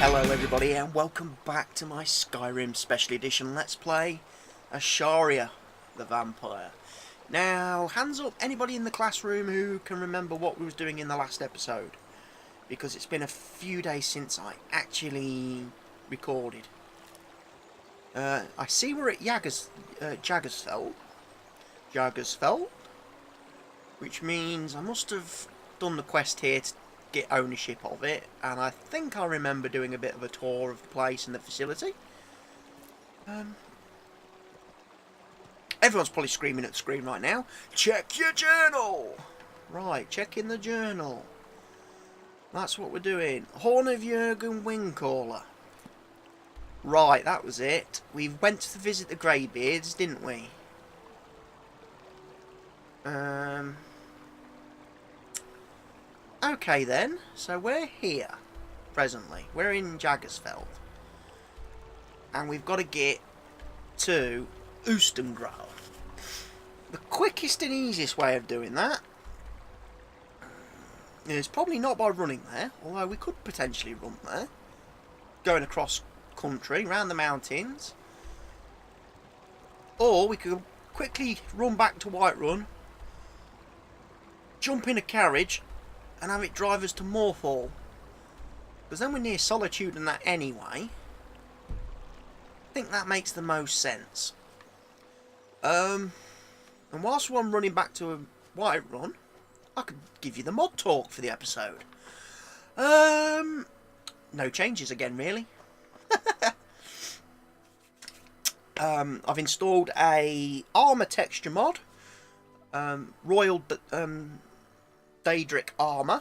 Hello everybody and welcome back to my Skyrim Special Edition Let's Play as Sharia, the vampire. Now, hands up anybody in the classroom who can remember what we was doing in the last episode, because it's been a few days since I actually recorded. I see we're at Jaggersfeld, which means I must have done the quest here to get ownership of it, and I think I remember doing a bit of a tour of the place and the facility. Everyone's probably screaming at the screen right now, check your journal! Right, checking the journal. That's what we're doing. Horn of Helgen Wingcaller. Right, that was it. We went to visit the Greybeards, didn't we? Okay then, so we're here, presently. We're in Jaggersfeld. And we've got to get to Oostengrove. The quickest and easiest way of doing that is probably not by running there, although we could potentially run there. Going across country, round the mountains. Or we could quickly run back to Whiterun, jump in a carriage, and have it drive us to Morthal. Because then we're near Solitude and that anyway. I think that makes the most sense. And whilst I'm running back to Whiterun, I could give you the mod talk for the episode. No changes again, really. I've installed a armour texture mod. Royal Daedric armour,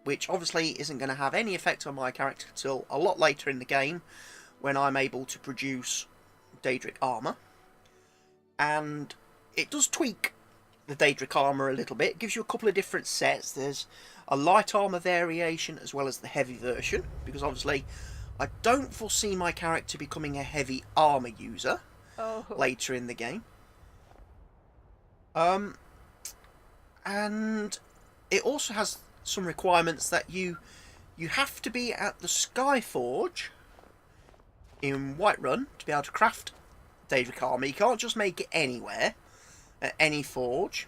which obviously isn't going to have any effect on my character till a lot later in the game, when I'm able to produce Daedric armour. And it does tweak the Daedric armour a little bit. It gives you a couple of different sets. There's a light armour variation as well as the heavy version, because obviously I don't foresee my character becoming a heavy armour user later in the game. And it also has some requirements that you have to be at the Skyforge in Whiterun to be able to craft Daedric armour. You can't just make it anywhere, at any forge.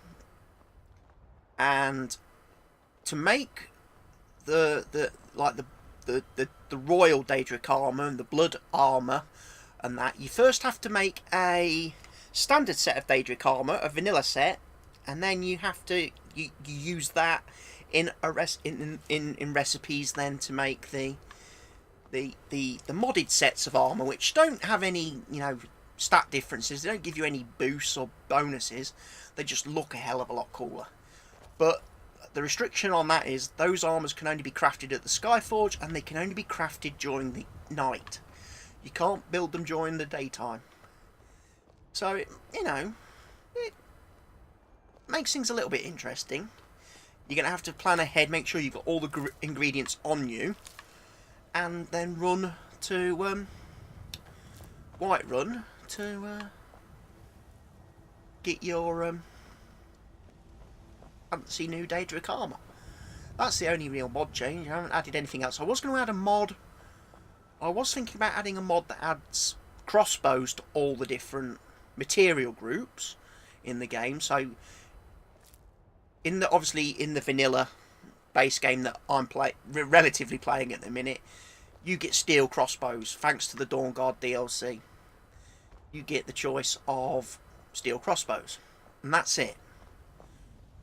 And to make the royal Daedric armour and the blood armour and that, you first have to make a standard set of Daedric armour, a vanilla set, and then you have to you use that in recipes then to make the modded sets of armour, which don't have any, stat differences. They don't give you any boosts or bonuses. They just look a hell of a lot cooler. But the restriction on that is those armours can only be crafted at the Skyforge, and they can only be crafted during the night. You can't build them during the daytime. So, it makes things a little bit interesting. You're going to have to plan ahead, make sure you've got all the ingredients on you, and then run to Whiterun to get your fancy new Daedric armour. That's the only real mod change. I haven't added anything else. I was going to add a mod. I was thinking about adding a mod that adds crossbows to all the different material groups in the game. So obviously in the vanilla base game that I'm relatively playing at the minute, you get steel crossbows thanks to the Dawnguard DLC. You get the choice of steel crossbows, and that's it.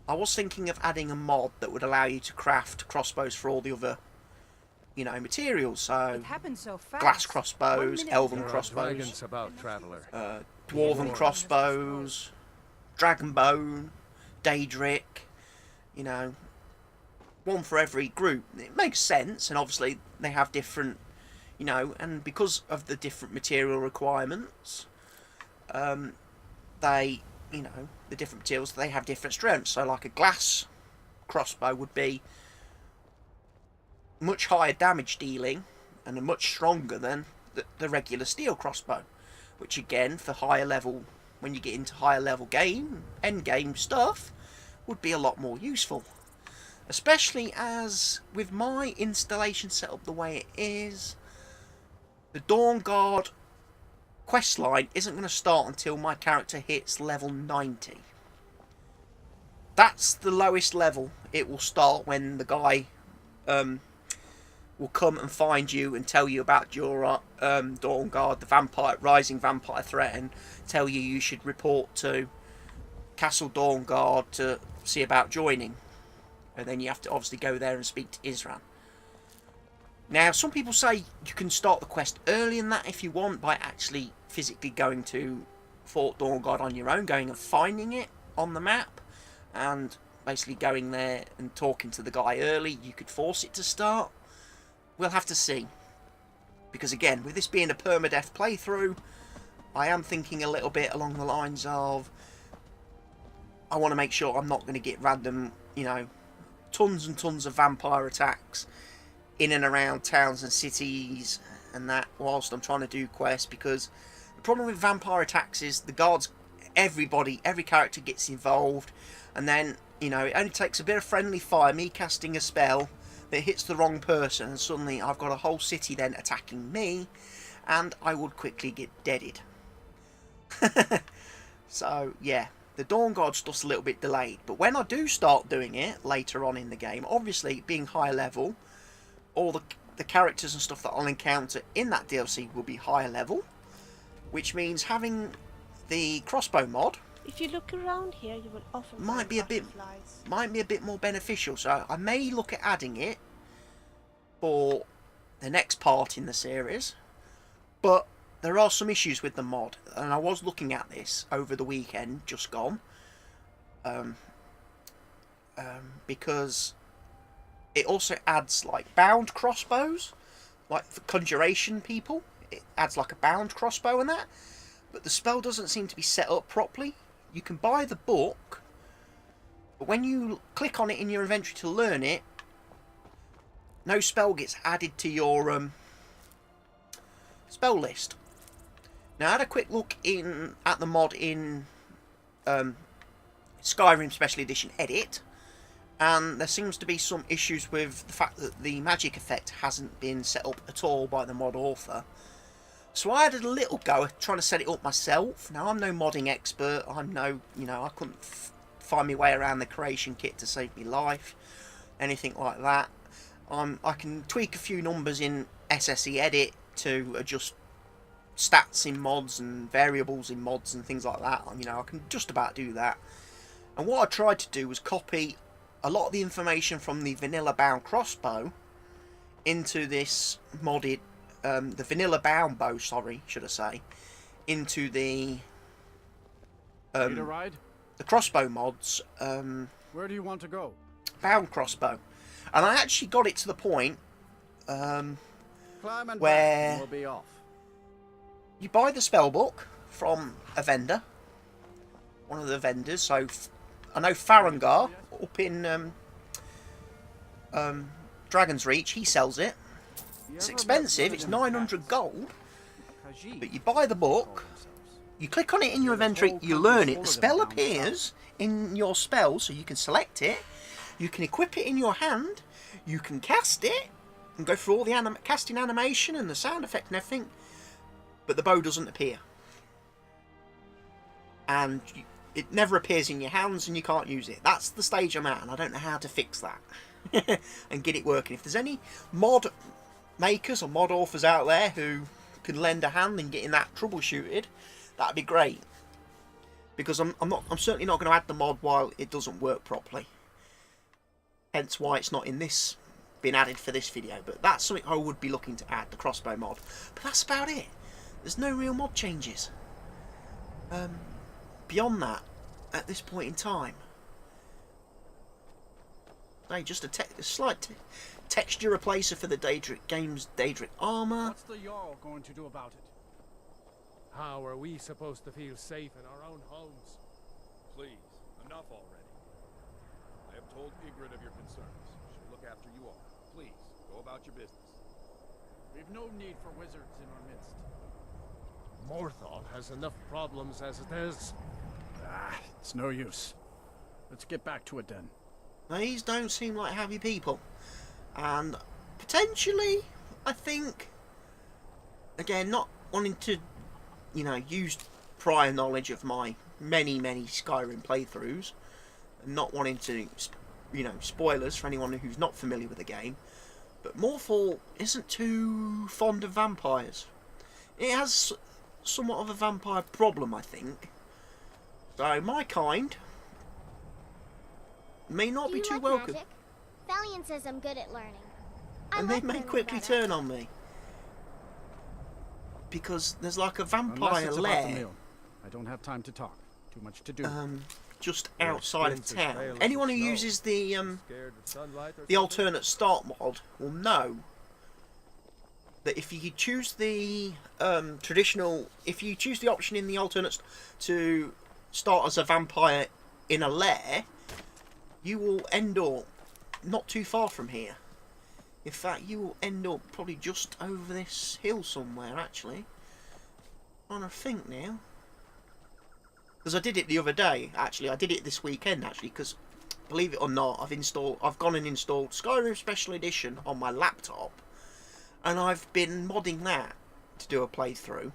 I was thinking of adding a mod that would allow you to craft crossbows for all the other materials, so glass crossbows, elven crossbows, dwarven crossbows, dragonbone, Daedric, one for every group. It makes sense, and obviously they have different, and because of the different material requirements, the different materials, they have different strengths. So like a glass crossbow would be much higher damage dealing and much stronger than the regular steel crossbow, which again, for higher level, when you get into higher level end game stuff, would be a lot more useful. Especially as, with my installation set up the way it is, the Dawn Guard questline isn't going to start until my character hits level 90. That's the lowest level it will start, when the guy will come and find you and tell you about your Dawn Guard, the rising vampire threat, and tell you should report to Castle Dawn Guard to see about joining. And then you have to obviously go there and speak to Isran. Now, some people say you can start the quest earlier than that if you want, by actually physically going to Fort Dawn Guard on your own, going and finding it on the map, and basically going there and talking to the guy early. You could force it to start. We'll have to see. Because again, with this being a permadeath playthrough, I am thinking a little bit along the lines of, I want to make sure I'm not going to get random, you know, tons and tons of vampire attacks in and around towns and cities and that whilst I'm trying to do quests. Because the problem with vampire attacks is the guards, every character gets involved, and then, you know, it only takes a bit of friendly fire, me casting a spell that hits the wrong person, and suddenly I've got a whole city then attacking me, and I would quickly get deaded. So yeah, the Dawn Guard stuff's a little bit delayed, but when I do start doing it later on in the game, obviously being higher level, all the characters and stuff that I'll encounter in that DLC will be higher level, which means having the crossbow mod, if you look around here, you will often might be a bit more beneficial. So I may look at adding it for the next part in the series, but there are some issues with the mod, and I was looking at this over the weekend just gone, because it also adds like bound crossbows, like for conjuration people. It adds like a bound crossbow and that, but the spell doesn't seem to be set up properly. You can buy the book, but when you click on it in your inventory to learn it, no spell gets added to your spell list. Now, I had a quick look at the mod in Skyrim Special Edition Edit, and there seems to be some issues with the fact that the magic effect hasn't been set up at all by the mod author. So I had a little go at trying to set it up myself. Now, I'm no modding expert. I'm no, you know, I couldn't find my way around the creation kit to save me life, anything like that. I can tweak a few numbers in SSE Edit to adjust stats in mods and variables in mods and things like that. You know, I can just about do that. And what I tried to do was copy a lot of the information from the vanilla bound crossbow into this modded, the vanilla bound bow, sorry, should I say, into the Need a ride? the crossbow mods. Where do you want to go? Bound crossbow, and I actually got it to the point Climb and where we'll be off. you buy the spell book from a vendor, one of the vendors. So I know Farangar up in Dragon's Reach, he sells it. It's expensive, it's 900 gold, but you buy the book, you click on it in your inventory, you learn it, the spell appears in your spell, so you can select it, you can equip it in your hand, you can cast it, and go through all the casting animation and the sound effect and everything, but the bow doesn't appear. And it never appears in your hands and you can't use it. That's the stage I'm at, and I don't know how to fix that and get it working. If there's any mod makers or mod authors out there who can lend a hand in getting that troubleshooted, that'd be great. Because I'm certainly not going to add the mod while it doesn't work properly. Hence why it's not in this, been added for this video. But that's something I would be looking to add, the crossbow mod. But that's about it. There's no real mod changes. Beyond that, at this point in time, just a slight texture replacer for the Daedric armor. What's the Jarl going to do about it? How are we supposed to feel safe in our own homes? Please, enough already. I have told Ygritte of your concerns. She'll look after you all. Please, go about your business. We've no need for wizards in our midst. Morthal has enough problems as it is. It's no use. Let's get back to it then. These don't seem like happy people. And potentially, I think, again, not wanting to, you know, use prior knowledge of my many Skyrim playthroughs, and not wanting to, you know, spoilers for anyone who's not familiar with the game, but Morphall isn't too fond of vampires. It has somewhat of a vampire problem, I think. So my kind may not be too welcome. Magic? Valiant says I'm good at learning. And they may quickly turn on me. Because there's like a vampire lair. I don't have time to talk. Too much to do. Just outside of town. Anyone who uses the alternate start mod will know that if you choose the if you choose the option in the alternate to start as a vampire in a lair, you will end up not too far from here. In fact, you will end up probably just over this hill somewhere, actually. I'm trying to think now. Because I did it the other day, actually. I did it this weekend, actually, because, believe it or not, I've gone and installed Skyrim Special Edition on my laptop, and I've been modding that to do a playthrough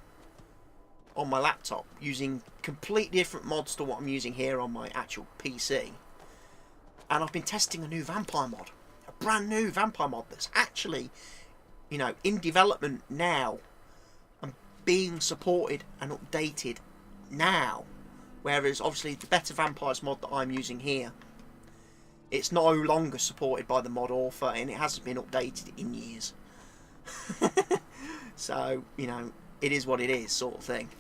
on my laptop, using completely different mods to what I'm using here on my actual PC. And I've been testing a new vampire mod. A brand new vampire mod that's actually, you know, in development now and being supported and updated now. Whereas, obviously, the Better Vampires mod that I'm using here, it's no longer supported by the mod author, and it hasn't been updated in years. So, you know, it is what it is, sort of thing.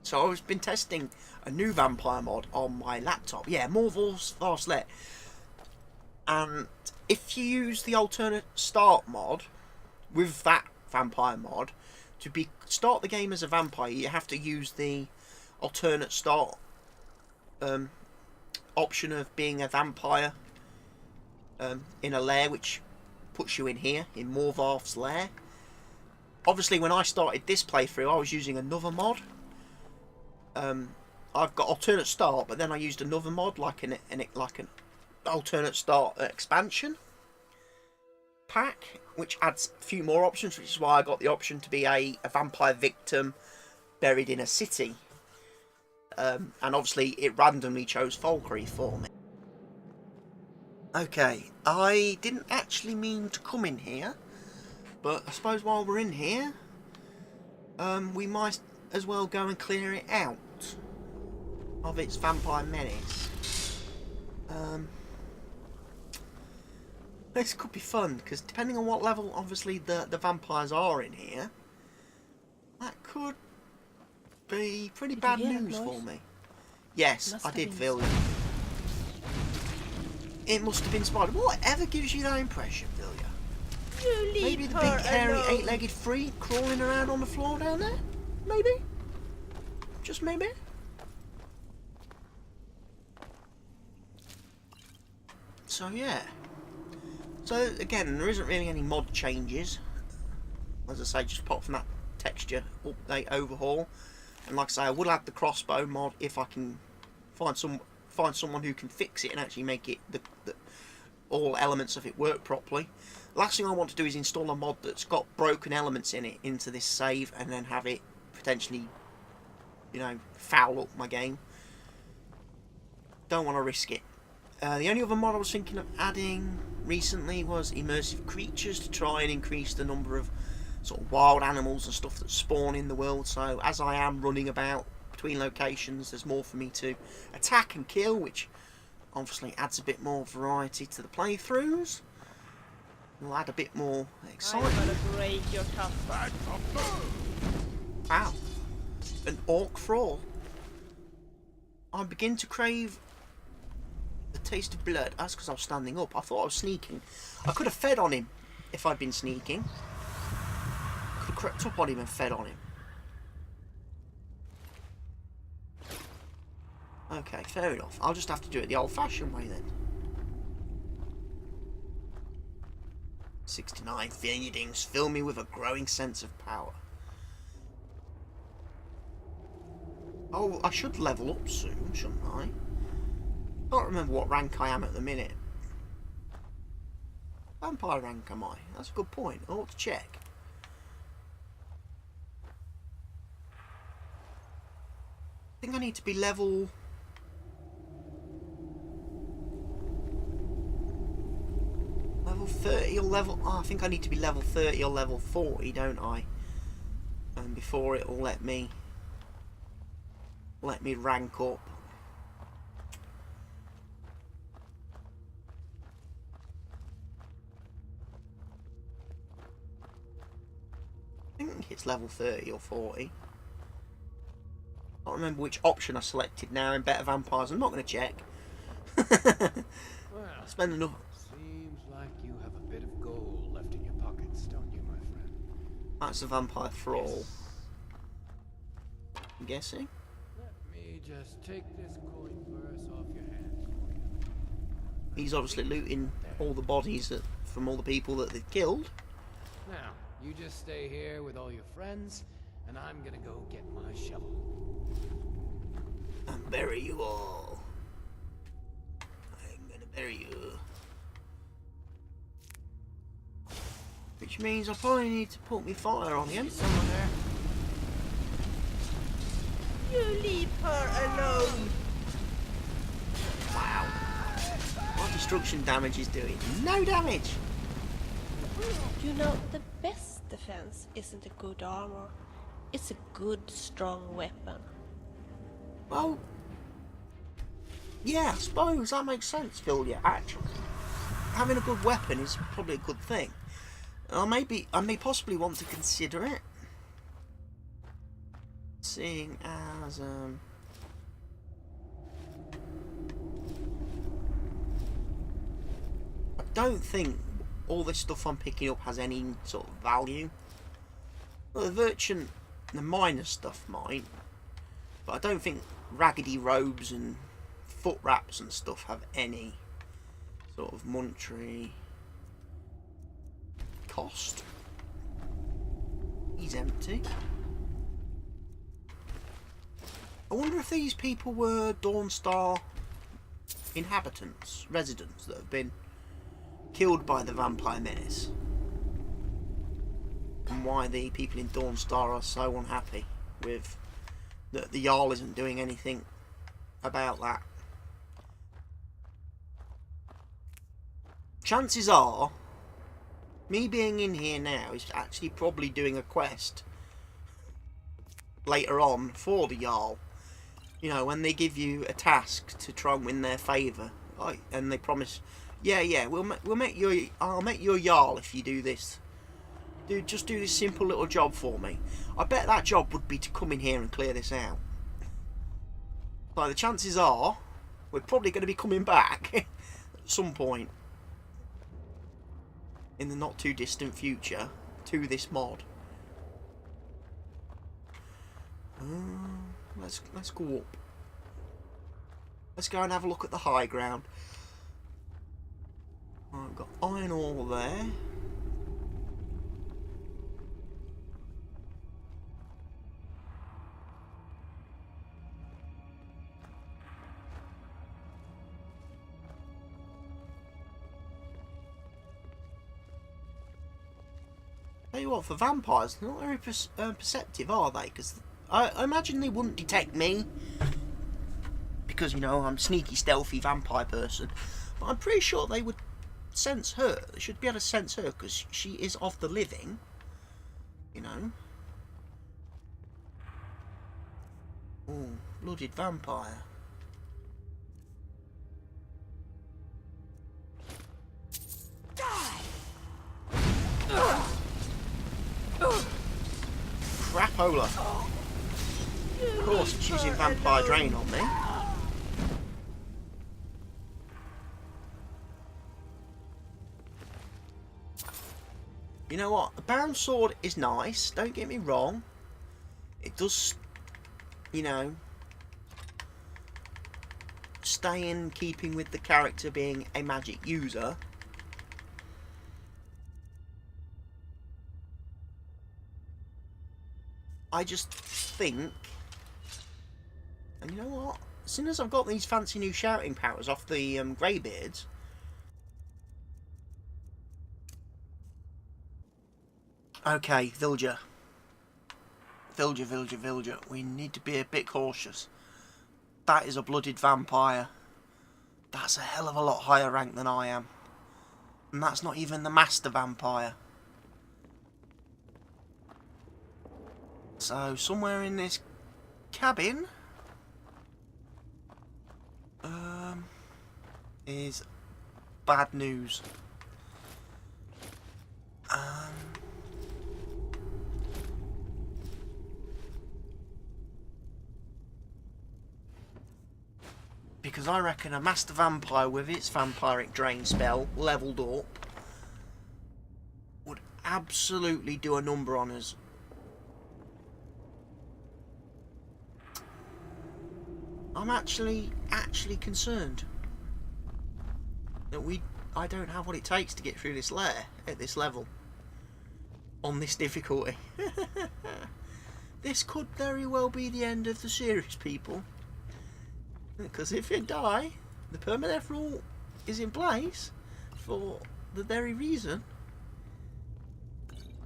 So I've been testing a new vampire mod on my laptop. Yeah, more vast let. And if you use the alternate start mod with that vampire mod, to start the game as a vampire, you have to use the alternate start option of being a vampire in a lair, which puts you in here, in Morvarth's lair. Obviously, when I started this playthrough, I was using another mod. I've got alternate start, but then I used another mod, like an alternate start expansion pack, which adds a few more options, which is why I got the option to be a vampire victim buried in a city. And obviously it randomly chose Falkreath for me. Okay, I didn't actually mean to come in here, but I suppose while we're in here, we might as well go and clear it out of its vampire menace. This could be fun, because depending on what level, obviously, the vampires are in here, that could be pretty bad news for me. Yes, I did feel it. It must have been spotted. Whatever gives you that impression, Vilya? Maybe the big, hairy, eight-legged freak crawling around on the floor down there? Maybe? Just maybe? So, yeah. So, again, there isn't really any mod changes. As I say, just apart from that texture update overhaul. And like I say, I will add the crossbow mod if I can find someone who can fix it and actually make it all elements of it work properly. Last thing I want to do is install a mod that's got broken elements in it into this save, and then have it potentially, you know, foul up my game. Don't want to risk it. The only other mod I was thinking of adding recently was immersive creatures, to try and increase the number of sort of wild animals and stuff that spawn in the world. So as I am running about between locations, there's more for me to attack and kill, which obviously adds a bit more variety to the playthroughs. We'll add a bit more excitement. I'm gonna break your tusk. Wow. An orc thrall. I begin to crave the taste of blood. That's because I was standing up. I thought I was sneaking. I could have fed on him if I'd been sneaking. Could have crept up on him and fed on him. Okay, fair enough. I'll just have to do it the old-fashioned way then. 69 feelings fill me with a growing sense of power. Oh, I should level up soon, shouldn't I? Can't remember what rank I am at the minute. Vampire rank am I? That's a good point. I ought to check. I think I need to be level... level 30 or level... Oh, I think I need to be level 30 or level 40, don't I? And before it'll let me rank up. I think it's level 30 or 40. I can't remember which option I selected now in Better Vampires. I'm not going to check. Well, Spend enough. Seems like you have a bit of gold left in your pockets, don't you, my friend? That's a vampire thrall. I'm guessing. Let me just take this coin purse off your hands for you. He's obviously looting all the bodies from all the people that they've killed. Now, you just stay here with all your friends, and I'm gonna go get my shovel. And bury you all. I'm gonna bury you. Which means I probably need to put my fire on him. Someone there? You leave her alone. Wow. What destruction damage is doing? No damage! You know, the best defense isn't a good armor. It's a good, strong weapon. Well, yeah, I suppose that makes sense, Phil. Actually, having a good weapon is probably a good thing. I may possibly want to consider it, seeing as I don't think all this stuff I'm picking up has any sort of value. Well, the minor stuff might, but I don't think raggedy robes and foot wraps and stuff have any sort of monetary cost. He's empty. I wonder if these people were Dawnstar inhabitants, residents that have been killed by the vampire menace, and why the people in Dawnstar are so unhappy with that the Jarl isn't doing anything about that. Chances are, me being in here now is actually probably doing a quest later on for the Jarl. You know, when they give you a task to try and win their favour, and they promise, yeah, I'll make you a Jarl if you do this. Just do this simple little job for me. I bet that job would be to come in here and clear this out. Like, the chances are we're probably going to be coming back at some point in the not too distant future to this mod. Let's go up. Let's go and have a look at the high ground. I've got iron ore there. Tell you what, for vampires, they're not very perceptive, are they? Because I imagine they wouldn't detect me. Because, you know, I'm a sneaky, stealthy vampire person. But I'm pretty sure they would sense her. They should be able to sense her because she is of the living. You know. Oh, blooded vampire. Crapola. Of course, it's using Vampire Drain on me. You know what? A bound sword is nice, don't get me wrong. It does, you know, stay in keeping with the character being a magic user. I just think, and you know what? as soon as I've got these fancy new shouting powers off the Greybeards, okay, villager. Villager. We need to be a bit cautious. That is a blooded vampire. That's a hell of a lot higher rank than I am. And that's not even the master vampire. So, somewhere in this cabin is bad news. Because I reckon a master vampire with its vampiric drain spell leveled up would absolutely do a number on us. I'm actually concerned that I don't have what it takes to get through this lair at this level on this difficulty. This could very well be the end of the series, people. Because if you die, the permadeath rule is in place for the very reason.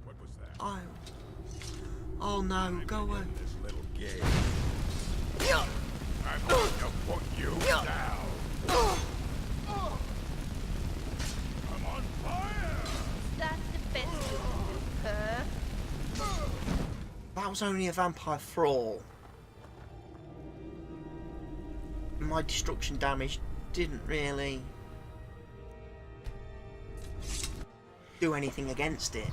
What was that? Oh no, go away. This little game. I'm going to put you down. I'm on fire. That's the best you can do, huh? That was only a vampire thrall. My destruction damage didn't really do anything against it.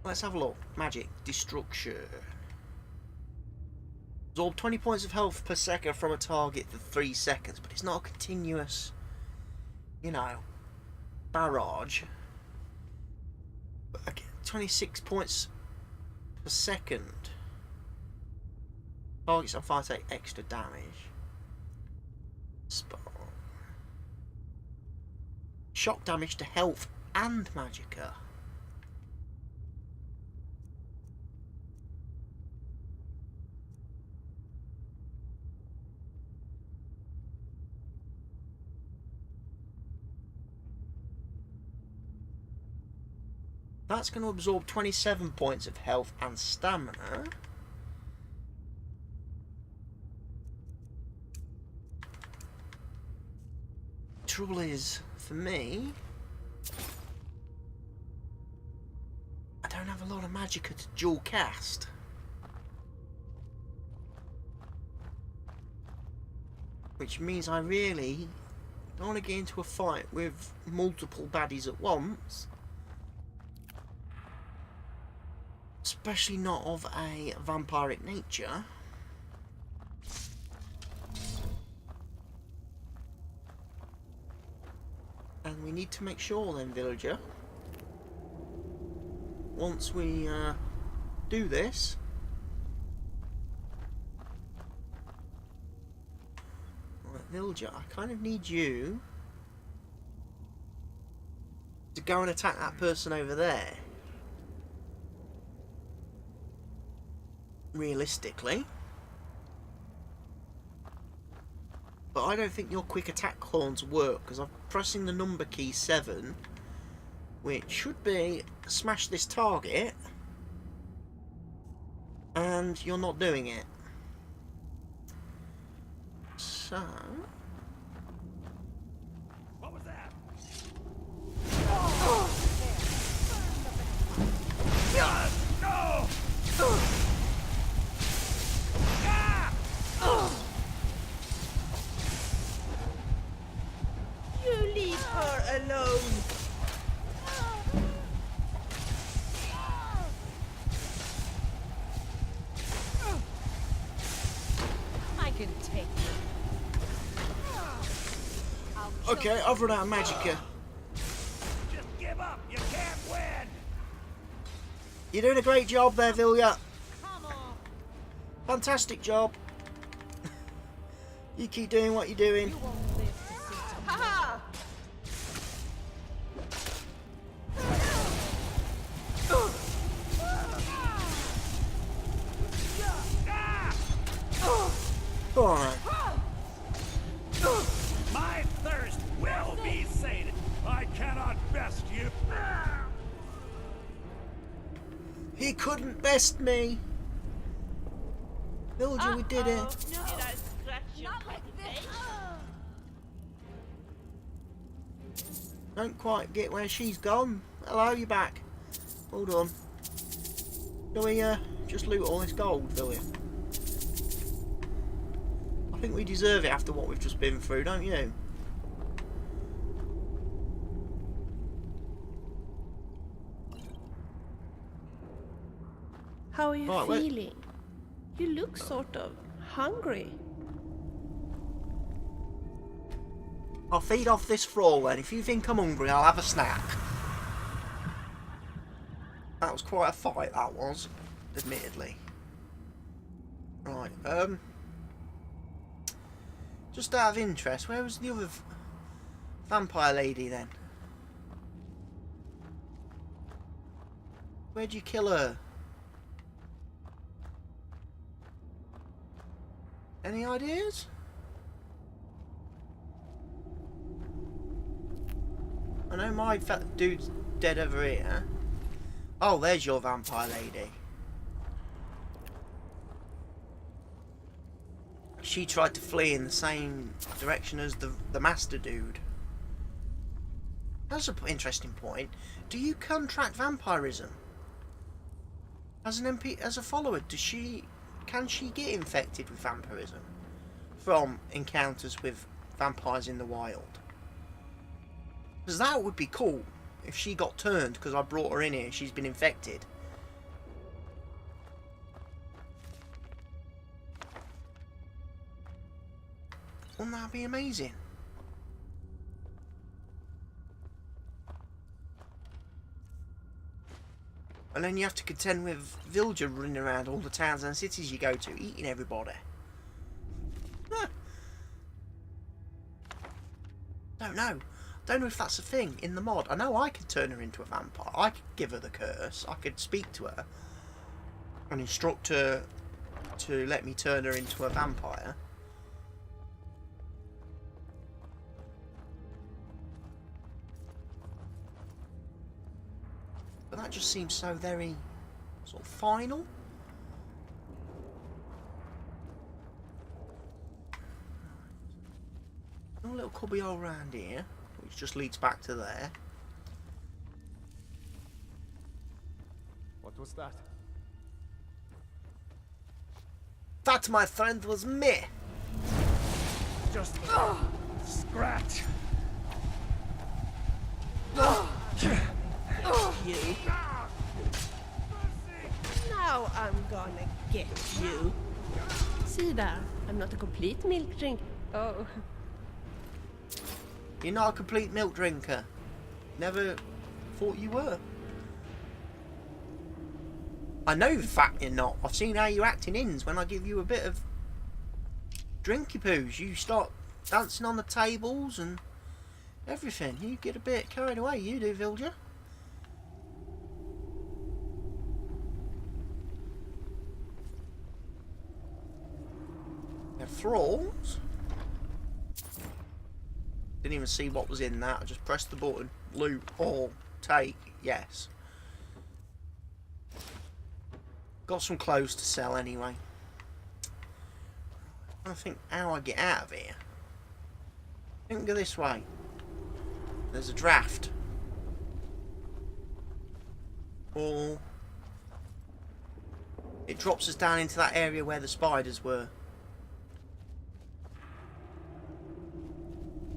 Let's have a look. Magic. Destruction. Absorb 20 points of health per second from a target for 3 seconds, but it's not a continuous, you know, barrage. But okay, 26 points per second. Targets on fire take extra damage. Spell. Shock damage to health and magicka. That's going to absorb 27 points of health and stamina. Trouble is, for me, I don't have a lot of magicka to dual cast. Which means I really don't want to get into a fight with multiple baddies at once. Especially not of a vampiric nature. And we need to make sure then, villager, once we do this, right, villager, I kind of need you to go and attack that person over there. Realistically, but I don't think your quick attack horns work because I'm pressing the number key 7, which should be smash this target, and you're not doing it. So What was that? You leave her alone. I can take you. okay, I've run out of magicka. Just give up. You can't win. You're doing a great job there, Vilya. Come on. Fantastic job. You keep doing what you're doing. You won't live to see tomorrow. Ha best you. He couldn't best me. Villager, we did it. Did I scratch your pretty face? Don't quite get where she's gone. Hello, you back. Hold on. Do we just loot all this gold, do we? I think we deserve it after what we've just been through, don't you? How are you Right, wait. feeling? You look sort of hungry. I'll feed off this thrall then. If you think I'm hungry, I'll have a snack. That was quite a fight, that was. Admittedly. Right, just out of interest, where was the other vampire lady then? Where'd you kill her? Any ideas? I know my fat dude's dead over here. Oh, there's your vampire lady. She tried to flee in the same direction as the master dude. That's an interesting point. Do you contract vampirism? As an MP, as a follower, can she get infected with vampirism from encounters with vampires in the wild? Because that would be cool if she got turned because I brought her in here and she's been infected. Wouldn't that be amazing? And then you have to contend with villager running around all the towns and cities you go to, eating everybody. Huh. Don't know. Don't know if that's a thing in the mod. I know I could turn her into a vampire. I could give her the curse. I could speak to her and instruct her to let me turn her into a vampire. But that just seems so very sort of final. A little cubby hole round here, which just leads back to there. What was that? That, my friend, was me. Just scratch. You. Now I'm gonna get you. See there, I'm not a complete milk drink. Oh. You're not a complete milk drinker. Never thought you were. I know the fact you're not. I've seen how you act in inns when I give you a bit of drinky poos. You start dancing on the tables and everything. You get a bit carried away, you do, villager. They're thralls. Didn't even see what was in that. I just pressed the button. Loot, all, take, yes. Got some clothes to sell anyway. I think how I get out of here. I think we go this way. There's a draft. Or it drops us down into that area where the spiders were.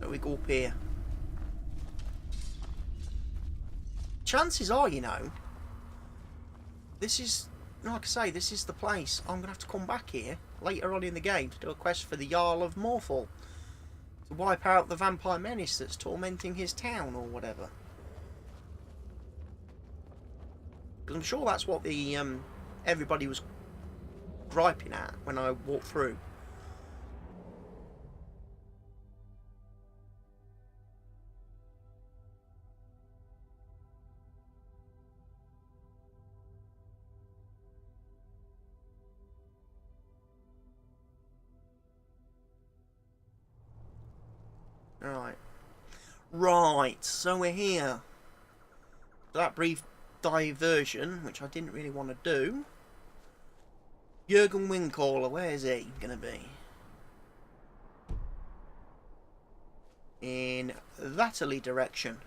So we go up here. Chances are, you know, this is, like I say, this is the place. I'm going to have to come back here later on in the game to do a quest for the Jarl of Morphal. To wipe out the vampire menace that's tormenting his town or whatever. Because I'm sure that's what the everybody was griping at when I walked through. Right. Right, so we're here. that brief diversion, which I didn't really want to do. Jurgen Windcaller, where is he going to be? In that direction.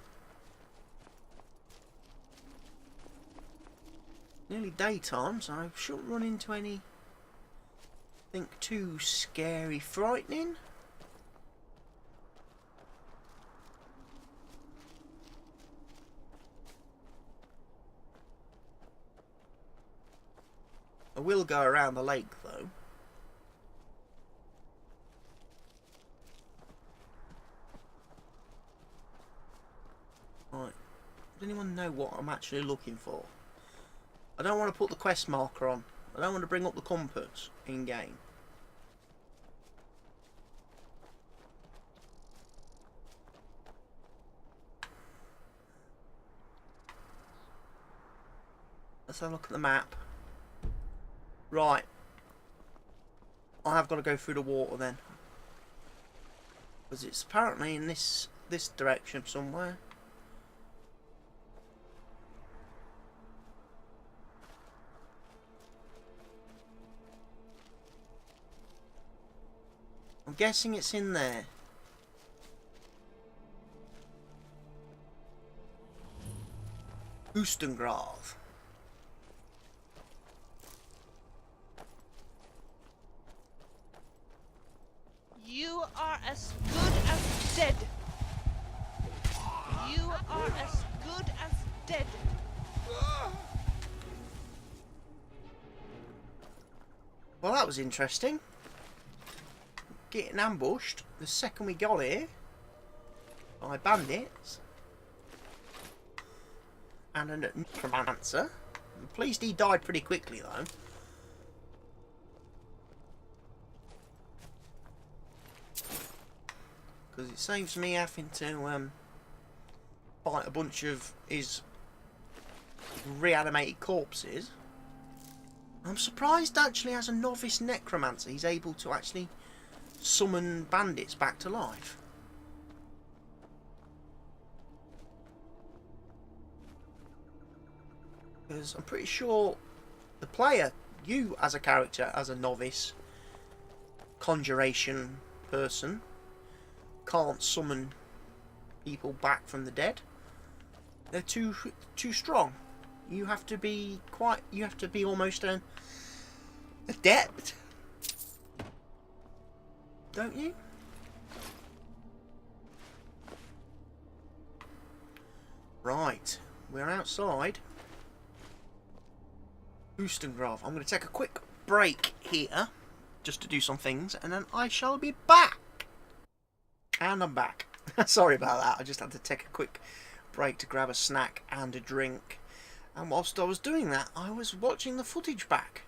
Nearly daytime, so I shouldn't run into anything too scary, frightening. I will go around the lake though. Right. Does anyone know what I'm actually looking for? I don't want to put the quest marker on. I don't want to bring up the compass in game. Let's have a look at the map. Right. I have got to go through the water then. Because it's apparently in this direction somewhere. I'm guessing it's in there. Oostengrav. You are as good as dead. You are as good as dead. Well, that was interesting. Getting ambushed the second we got here by bandits and a necromancer. I'm pleased he died pretty quickly though. Because it saves me having to fight a bunch of his reanimated corpses. I'm surprised actually as a novice necromancer he's able to actually summon bandits back to life. Because I'm pretty sure the player, you as a character, as a novice conjuration person, can't summon people back from the dead. They're too strong. You have to be almost an adept, don't you? Right, we're outside Oostengrav. I'm going to take a quick break here just to do some things and then I shall be back. And I'm back. Sorry about that, I just had to take a quick break to grab a snack and a drink. And whilst I was doing that, I was watching the footage back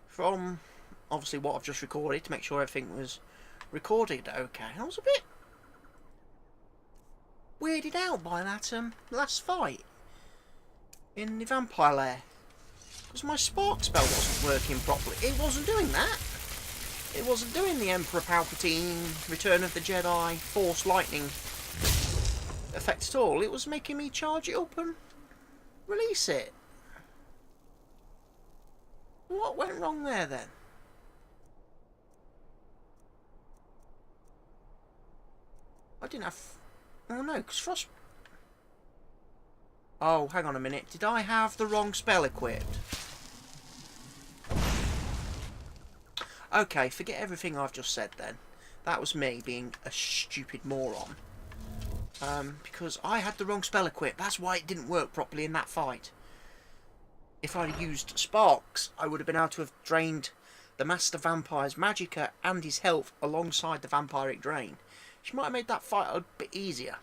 from obviously what I've just recorded to make sure everything was recorded okay. I was a bit weirded out by that last fight in the vampire lair. Because my spark spell wasn't working properly. It wasn't doing that. It wasn't doing the Emperor Palpatine, Return of the Jedi, Force Lightning effect at all. It was making me charge it up and release it. What went wrong there then? I didn't have... Oh no, because Frost... Oh, hang on a minute. Did I have the wrong spell equipped? Okay, forget everything I've just said then. That was me being a stupid moron. Because I had the wrong spell equipped. That's why it didn't work properly in that fight. If I'd used sparks, I would have been able to have drained the Master Vampire's magicka and his health alongside the vampiric drain. Which might have made that fight a bit easier.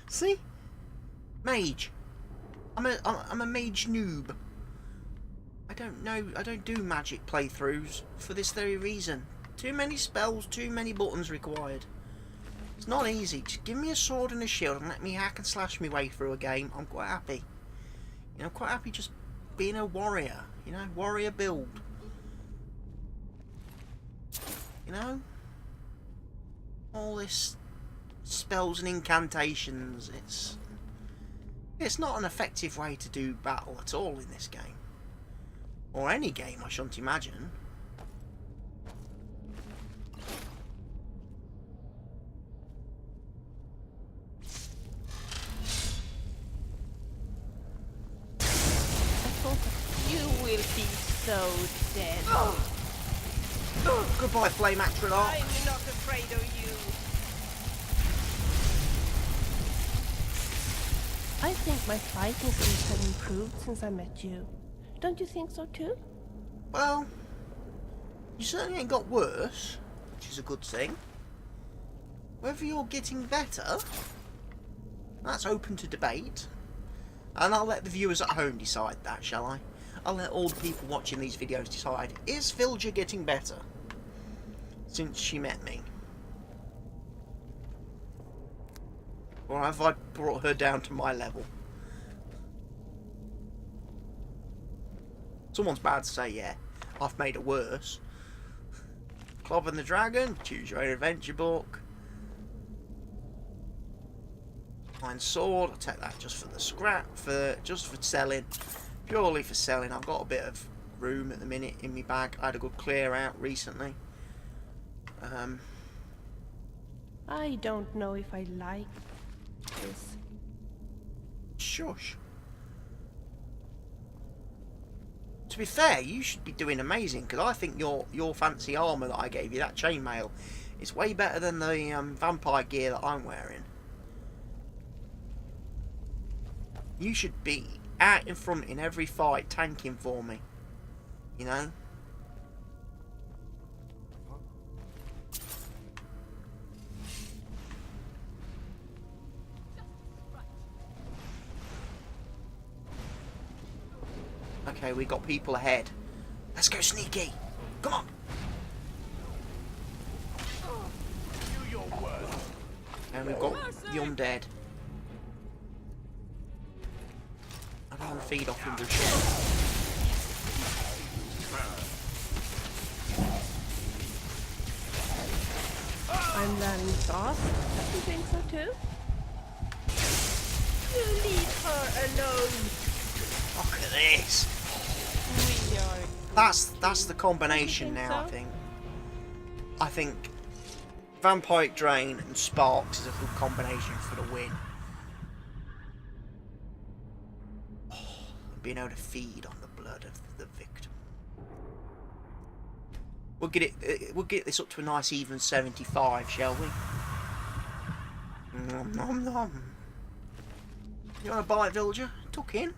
See? Mage. I'm a mage noob. I don't know, I don't do magic playthroughs for this very reason. Too many spells, too many buttons required. It's not easy. Just give me a sword and a shield and let me hack and slash my way through a game. I'm quite happy. You know, I'm quite happy just being a warrior. You know, warrior build. You know? All this spells and incantations. It's not an effective way to do battle at all in this game. Or any game, I shouldn't imagine. You will be so dead. Goodbye, Flame Actrodart. I'm not afraid of you. I think my fighting skills have improved since I met you. Don't you think so too? Well, you certainly ain't got worse, which is a good thing. Whether you're getting better, that's open to debate. And I'll let the viewers at home decide that, shall I? I'll let all the people watching these videos decide, is Vilja getting better since she met me? Or have I brought her down to my level? Someone's bad to say, yeah, I've made it worse. Clob and the Dragon, choose your own adventure book. Iron Sword, I'll take that just for the scrap, just for selling. Purely for selling. I've got a bit of room at the minute in my bag. I had a good clear out recently. I don't know if I like this. Shush. To be fair, you should be doing amazing, because I think your fancy armour that I gave you, that chainmail, is way better than the vampire gear that I'm wearing. You should be out in front in every fight, tanking for me. You know? Okay, we got people ahead. Let's go sneaky. Come on. And we've got the undead. I don't want to feed off him with shit. I'm learning fast. Don't you think so too? You leave her alone. Look at this. We are. That's the combination now, so? I think. I think Vampiric Drain and Sparks is a good combination for the win. Oh, being able to feed on the blood of the victim. We'll get this up to a nice even 75, shall we? Nom nom nom. You want a bite, Villager? Tuck in.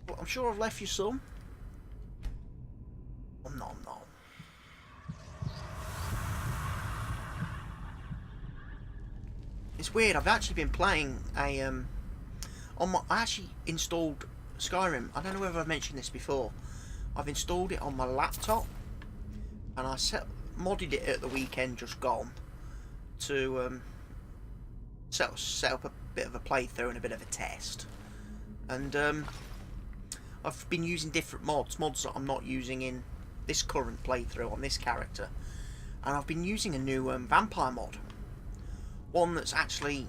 Well, I'm sure I've left you some. Nom nom nom. It's weird. I've actually been playing a I actually installed Skyrim. I don't know whether I've mentioned this before. I've installed it on my laptop, and I modded it at the weekend just gone to set up a bit of a playthrough and a bit of a test. And I've been using different mods that I'm not using in this current playthrough on this character, and I've been using a new vampire mod. One that's actually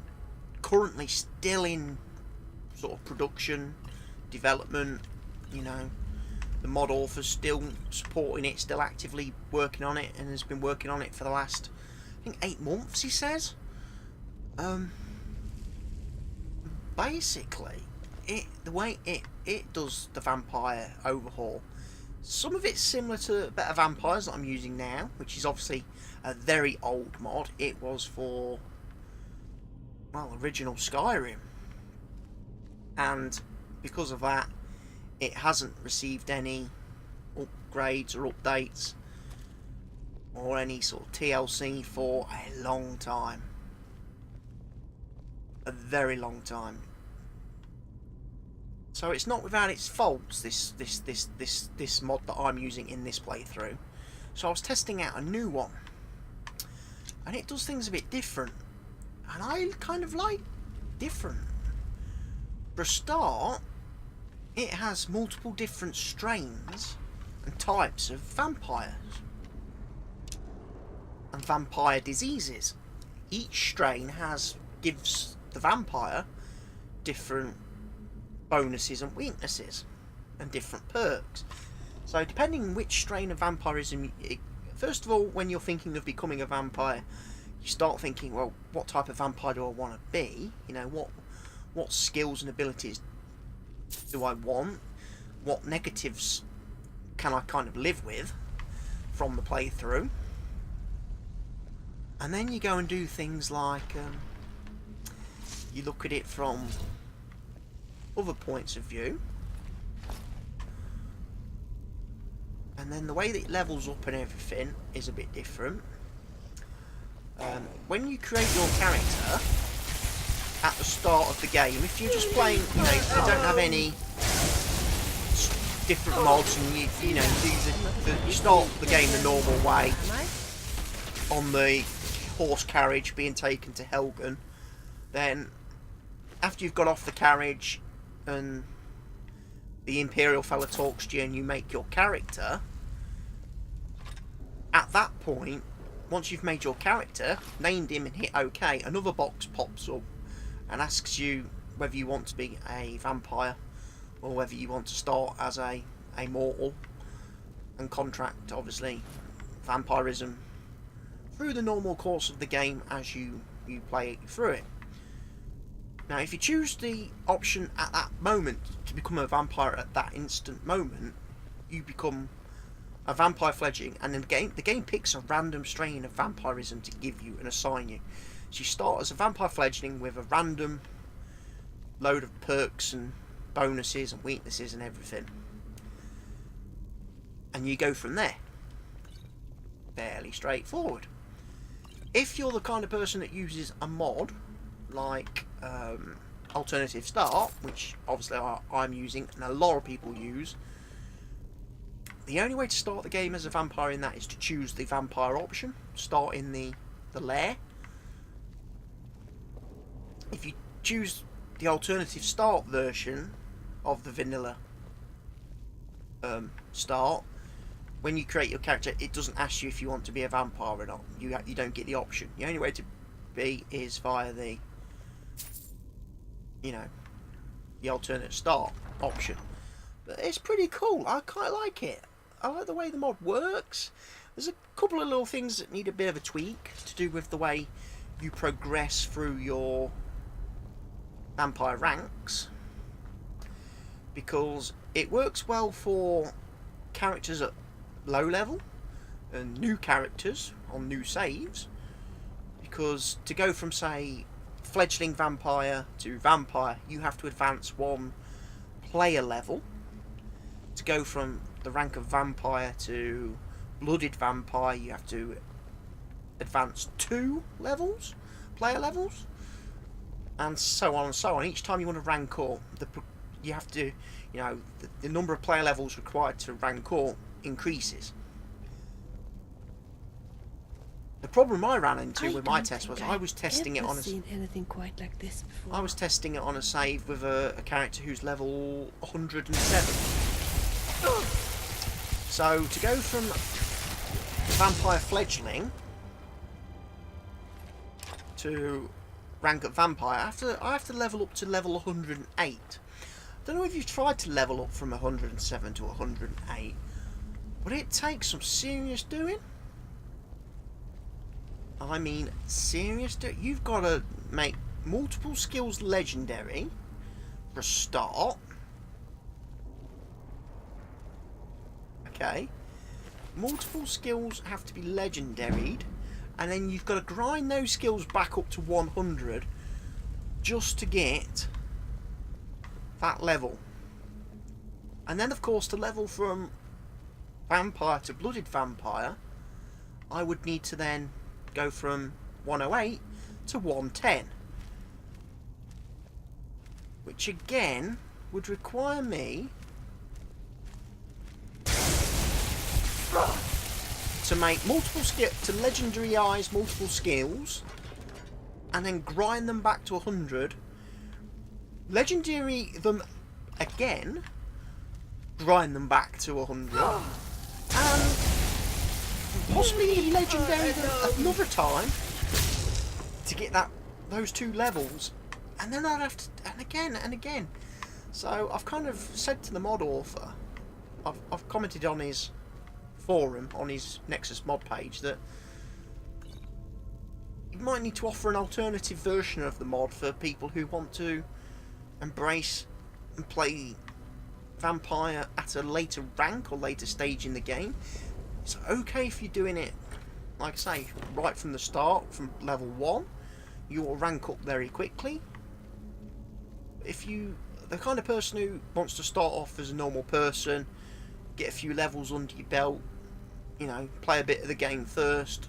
currently still in sort of production, development, you know. The mod author's still supporting it, still actively working on it, and has been working on it for the last, I think, 8 months, he says. Basically, the way it does the vampire overhaul, some of it's similar to Better Vampires that I'm using now, which is obviously a very old mod. It was for, well, original Skyrim, and because of that it hasn't received any upgrades or updates or any sort of TLC for a long time, a very long time. So it's not without its faults, this mod that I'm using in this playthrough. So I was testing out a new one, and it does things a bit different. And I kind of like different. For a start, it has multiple different strains and types of vampires and vampire diseases. each strain gives the vampire different bonuses and weaknesses and different perks. So depending on which strain of vampirism, first of all, when you're thinking of becoming a vampire, you start thinking, well, what type of vampire do I want to be? You know, what skills and abilities do I want? What negatives can I kind of live with from the playthrough? And then you go and do things like you look at it from other points of view, and then the way that it levels up and everything is a bit different. When you create your character at the start of the game, if you're just playing, you know, you don't have any different mods, and you start the game the normal way on the horse carriage being taken to Helgen, then after you've got off the carriage and the Imperial fella talks to you and you make your character, at that point, once you've made your character, named him and hit OK, another box pops up and asks you whether you want to be a vampire or whether you want to start as a mortal and contract, obviously, vampirism through the normal course of the game as you play through it. Now, if you choose the option at that moment to become a vampire at that instant moment, you become a vampire fledgling, and in the game picks a random strain of vampirism to give you and assign you. So you start as a vampire fledgling with a random load of perks and bonuses and weaknesses and everything, and you go from there. Fairly straightforward. If you're the kind of person that uses a mod like Alternative Start, which obviously I'm using and a lot of people use, the only way to start the game as a vampire in that is to choose the vampire option, start in the lair. If you choose the Alternative Start version of the vanilla start, when you create your character, it doesn't ask you if you want to be a vampire or not. You don't get the option. The only way to be is via the, you know, the alternate start option. But it's pretty cool. I quite like it. I like the way the mod works. There's a couple of little things that need a bit of a tweak to do with the way you progress through your vampire ranks, because it works well for characters at low level and new characters on new saves, because to go from, say, fledgling vampire to vampire, you have to advance one player level. To go from the rank of vampire to blooded vampire, you have to advance 2 levels, player levels, and so on and so on. Each time you want to rank up, you have to, you know, the number of player levels required to rank up increases. The problem I ran into with my test was I was testing it on anything quite like this before. I was testing it on a save with a character who's level 107. So to go from vampire fledgling to rank at vampire, I have to level up to level 108. I don't know if you've tried to level up from 107 to 108, but it takes some serious doing. I mean, serious doing. You've got to make multiple skills legendary for a start. Okay. Multiple skills have to be legendaried, and then you've got to grind those skills back up to 100 just to get that level. And then, of course, to level from vampire to blooded vampire, I would need to then go from 108 to 110, which again would require me to make multiple to legendarize multiple skills and then grind them back to 100, legendary them again, grind them back to 100, and possibly legendary them another time to get those 2 levels, and then I'd have to, and again and again. So I've kind of said to the mod author, I've commented on his forum, on his Nexus mod page, that you might need to offer an alternative version of the mod for people who want to embrace and play Vampire at a later rank or later stage in the game. It's okay if you're doing it, like I say, right from the start, from level 1. You will rank up very quickly. If you, the kind of person who wants to start off as a normal person, get a few levels under your belt, you know, play a bit of the game first,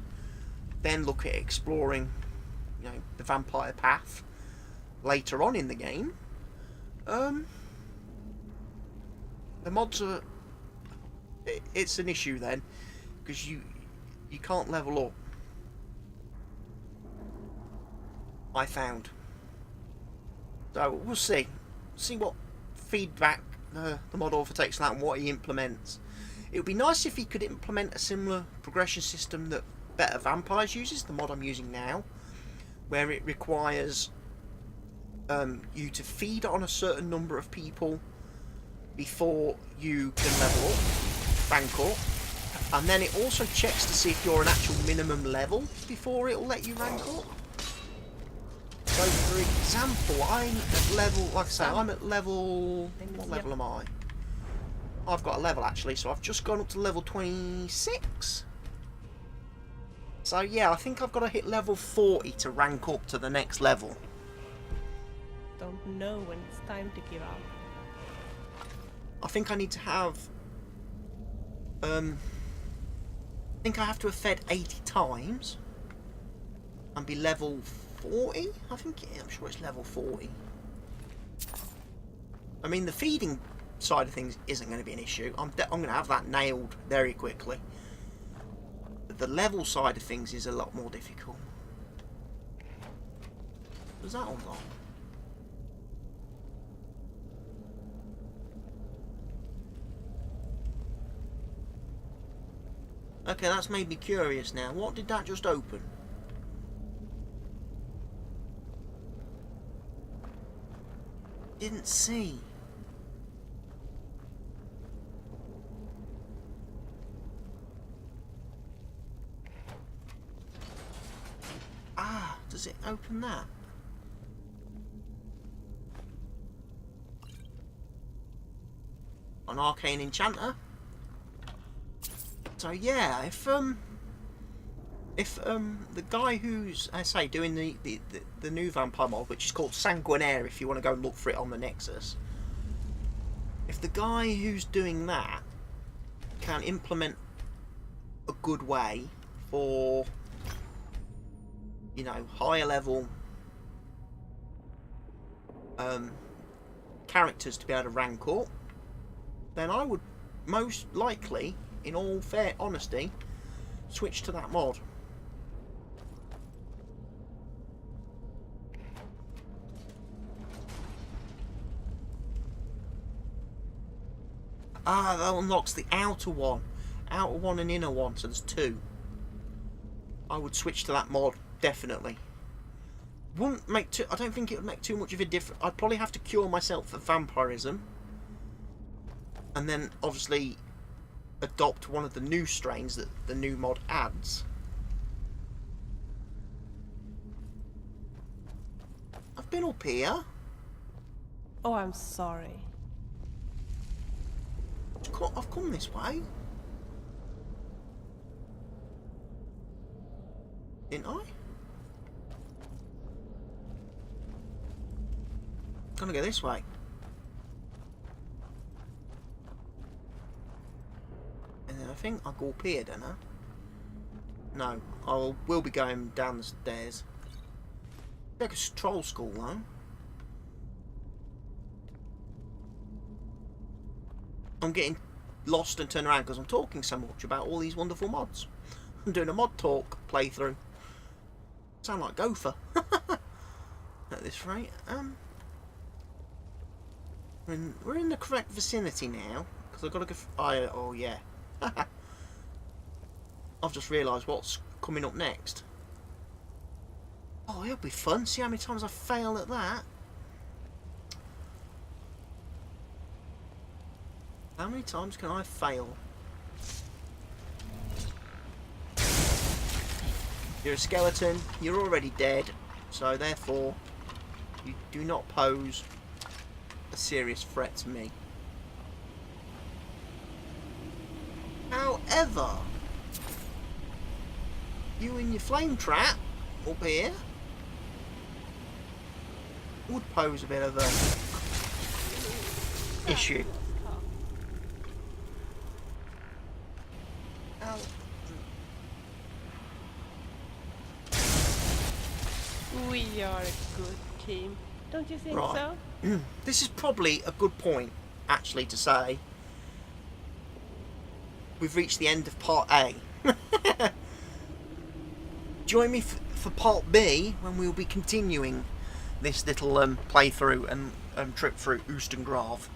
then look at exploring, you know, the vampire path later on in the game. The mods are, it's an issue then, because you can't level up, I found. So we'll see what feedback the mod author takes on that and what he implements. It would be nice if he could implement a similar progression system that Better Vampires uses, the mod I'm using now, where it requires you to feed on a certain number of people before you can level up, rank up, and then it also checks to see if you're an actual minimum level before it'll let you rank up. So for example, I'm at level, like I say, I'm at level, what level am I? I've got a level actually, so I've just gone up to level 26. So yeah, I think I've got to hit level 40 to rank up to the next level. Don't know when it's time to give up. I think I need to have, I think I have to have fed 80 times and be level 40. I think, I'm sure it's level 40. I mean, the feeding side of things isn't going to be an issue. I'm going to have that nailed very quickly. But the level side of things is a lot more difficult. Was that unlocked? Okay, that's made me curious now. What did that just open? Didn't see. Ah, does it open that? An arcane enchanter. So yeah, if the guy who's, I say, doing the new vampire mod, which is called Sanguinaire, if you want to go and look for it on the Nexus, if the guy who's doing that can implement a good way for, you know, higher level characters to be able to rank up, then I would most likely, in all fair honesty, switch to that mod. Ah, that unlocks the outer one and inner one, so there's 2. I would switch to that mod, definitely. Wouldn't make too, I don't think it would make too much of a difference. I'd probably have to cure myself of vampirism, and then obviously adopt one of the new strains that the new mod adds. I've been up here. Oh, I'm sorry. I've come this way. Didn't I? Gonna go this way. And then I think I'll go up here, don't I? No, will be going down the stairs. Like a troll school, though. I'm getting lost and turn around because I'm talking so much about all these wonderful mods. I'm doing a mod talk playthrough. Sound like Gopher at this rate. We're in the correct vicinity now because I've got to go. Oh yeah. I've just realised what's coming up next. Oh, it'll be fun. See how many times I fail at that. How many times can I fail? You're a skeleton. You're already dead. So therefore, you do not pose a serious threat to me. However, you and your flame trap up here would pose a bit of a issue. Ow. We are a good team. Don't you think Right. so? This is probably a good point, actually, to say we've reached the end of part A. Join me for part B, when we'll be continuing this little playthrough and trip through Oostengrav.